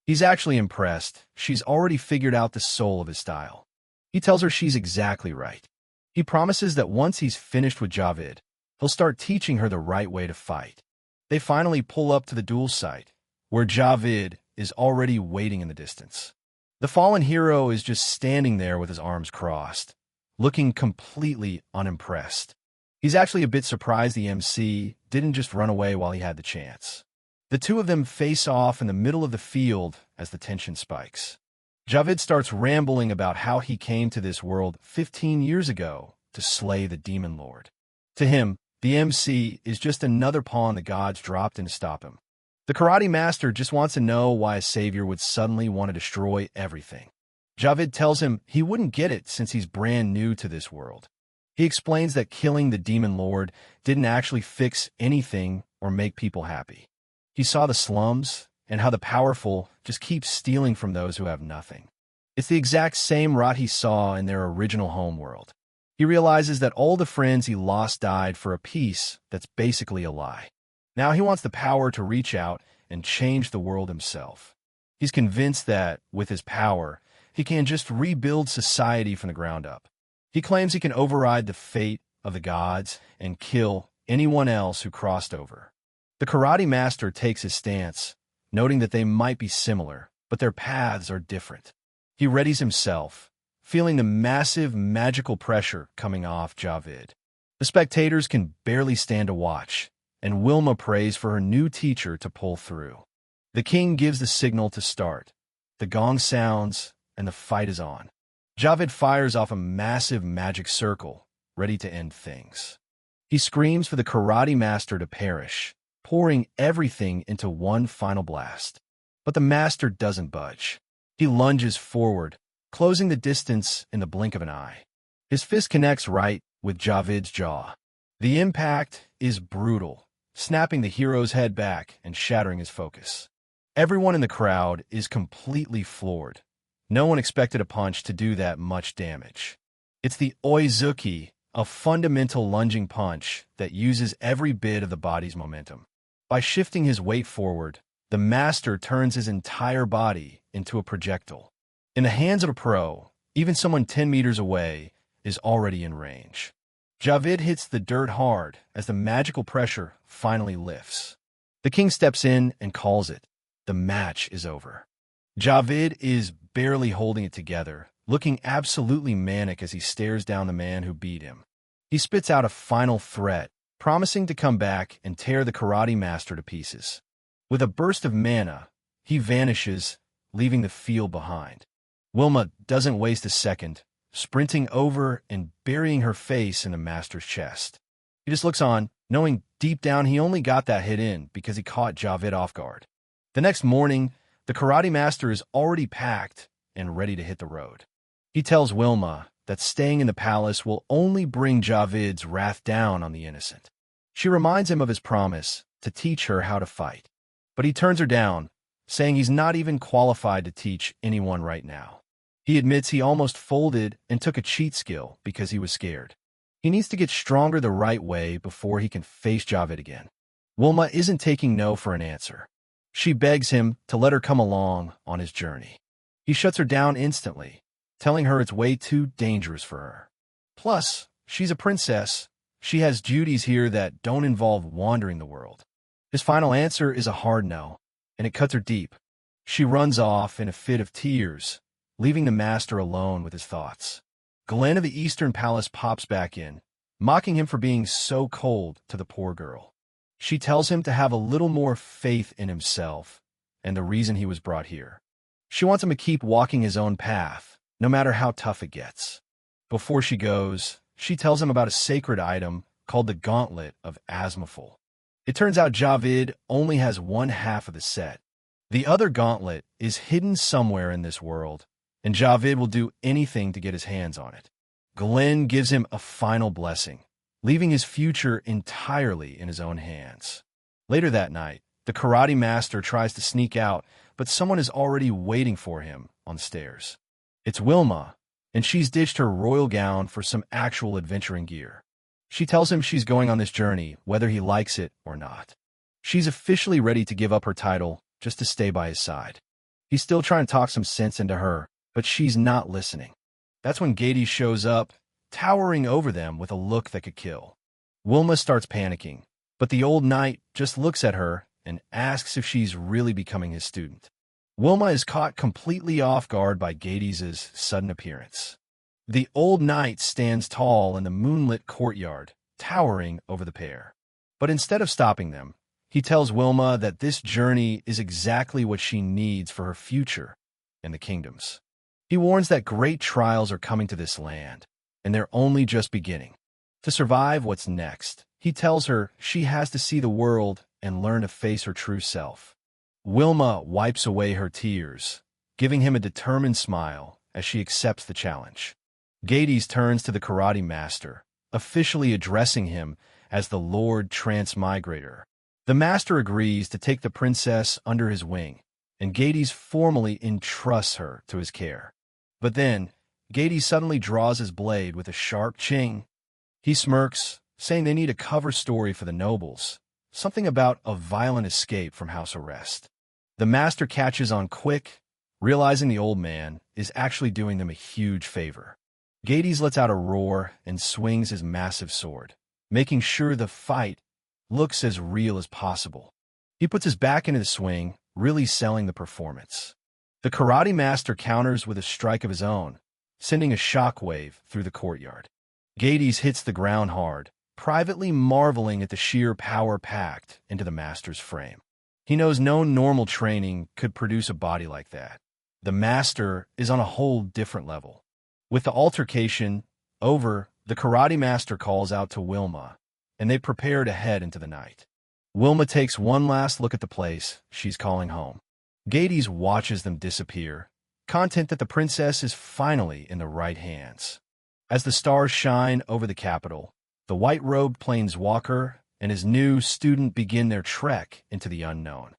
He's actually impressed. She's already figured out the soul of his style. He tells her she's exactly right. He promises that once he's finished with Javid, he'll start teaching her the right way to fight. They finally pull up to the duel site, where Javid is already waiting in the distance. The fallen hero is just standing there with his arms crossed, looking completely unimpressed. He's actually a bit surprised the MC didn't just run away while he had the chance. The two of them face off in the middle of the field as the tension spikes. Javid starts rambling about how he came to this world 15 years ago to slay the demon lord. To him, the MC is just another pawn the gods dropped in to stop him. The karate master just wants to know why a savior would suddenly want to destroy everything. Javid tells him he wouldn't get it since he's brand new to this world. He explains that killing the demon lord didn't actually fix anything or make people happy. He saw the slums and how the powerful just keep stealing from those who have nothing. It's the exact same rot he saw in their original homeworld. He realizes that all the friends he lost died for a peace that's basically a lie. Now he wants the power to reach out and change the world himself. He's convinced that, with his power, he can just rebuild society from the ground up. He claims he can override the fate of the gods and kill anyone else who crossed over. The karate master takes his stance, noting that they might be similar, but their paths are different. He readies himself, feeling the massive magical pressure coming off Javid. The spectators can barely stand to watch, and Wilma prays for her new teacher to pull through. The king gives the signal to start. The gong sounds, and the fight is on. Javid fires off a massive magic circle, ready to end things. He screams for the karate master to perish, pouring everything into one final blast. But the master doesn't budge. He lunges forward, closing the distance in the blink of an eye. His fist connects right with Javid's jaw. The impact is brutal, snapping the hero's head back and shattering his focus. Everyone in the crowd is completely floored. No one expected a punch to do that much damage. It's the oizuki, a fundamental lunging punch that uses every bit of the body's momentum. By shifting his weight forward, the master turns his entire body into a projectile. In the hands of a pro, even someone 10 meters away is already in range. Javid hits the dirt hard as the magical pressure finally lifts. The king steps in and calls it. The match is over. Javid is barely holding it together, looking absolutely manic as he stares down the man who beat him. He spits out a final threat, promising to come back and tear the karate master to pieces. With a burst of mana, he vanishes, leaving the field behind. Wilma doesn't waste a second, sprinting over and burying her face in the master's chest. He just looks on, knowing deep down he only got that hit in because he caught Javid off guard. The next morning, the karate master is already packed and ready to hit the road. He tells Wilma that staying in the palace will only bring Javid's wrath down on the innocent. She reminds him of his promise to teach her how to fight. But he turns her down, saying he's not even qualified to teach anyone right now. He admits he almost folded and took a cheat skill because he was scared. He needs to get stronger the right way before he can face Javid again. Wilma isn't taking no for an answer. She begs him to let her come along on his journey. He shuts her down instantly, telling her it's way too dangerous for her. Plus, she's a princess. She has duties here that don't involve wandering the world. His final answer is a hard no, and it cuts her deep. She runs off in a fit of tears, leaving the master alone with his thoughts. Glenn of the Eastern Palace pops back in, mocking him for being so cold to the poor girl. She tells him to have a little more faith in himself and the reason he was brought here. She wants him to keep walking his own path, no matter how tough it gets. Before she goes, she tells him about a sacred item called the Gauntlet of Asmaful. It turns out Javid only has one half of the set. The other gauntlet is hidden somewhere in this world, and Javid will do anything to get his hands on it. Glenn gives him a final blessing, leaving his future entirely in his own hands. Later that night, the karate master tries to sneak out, but someone is already waiting for him on the stairs. It's Wilma, and she's ditched her royal gown for some actual adventuring gear. She tells him she's going on this journey, whether he likes it or not. She's officially ready to give up her title just to stay by his side. He's still trying to talk some sense into her, but she's not listening. That's when Gades shows up, towering over them with a look that could kill. Wilma starts panicking, but the old knight just looks at her and asks if she's really becoming his student. Wilma is caught completely off guard by Gades' sudden appearance. The old knight stands tall in the moonlit courtyard, towering over the pair. But instead of stopping them, he tells Wilma that this journey is exactly what she needs for her future and the kingdoms. He warns that great trials are coming to this land, and they're only just beginning. To survive what's next, he tells her she has to see the world and learn to face her true self. Wilma wipes away her tears, giving him a determined smile as she accepts the challenge. Gades turns to the karate master, officially addressing him as the Lord Transmigrator. The master agrees to take the princess under his wing, and Gades formally entrusts her to his care. But then, Gades suddenly draws his blade with a sharp ching. He smirks, saying they need a cover story for the nobles, something about a violent escape from house arrest. The master catches on quick, realizing the old man is actually doing them a huge favor. Gades lets out a roar and swings his massive sword, making sure the fight looks as real as possible. He puts his back into the swing, really selling the performance. The karate master counters with a strike of his own, sending a shockwave through the courtyard. Gades hits the ground hard, privately marveling at the sheer power packed into the master's frame. He knows no normal training could produce a body like that. The master is on a whole different level. With the altercation over, the karate master calls out to Wilma, and they prepare to head into the night. Wilma takes one last look at the place she's calling home. Gades watches them disappear, content that the princess is finally in the right hands. As the stars shine over the capital, the white-robed planeswalker and his new student begin their trek into the unknown.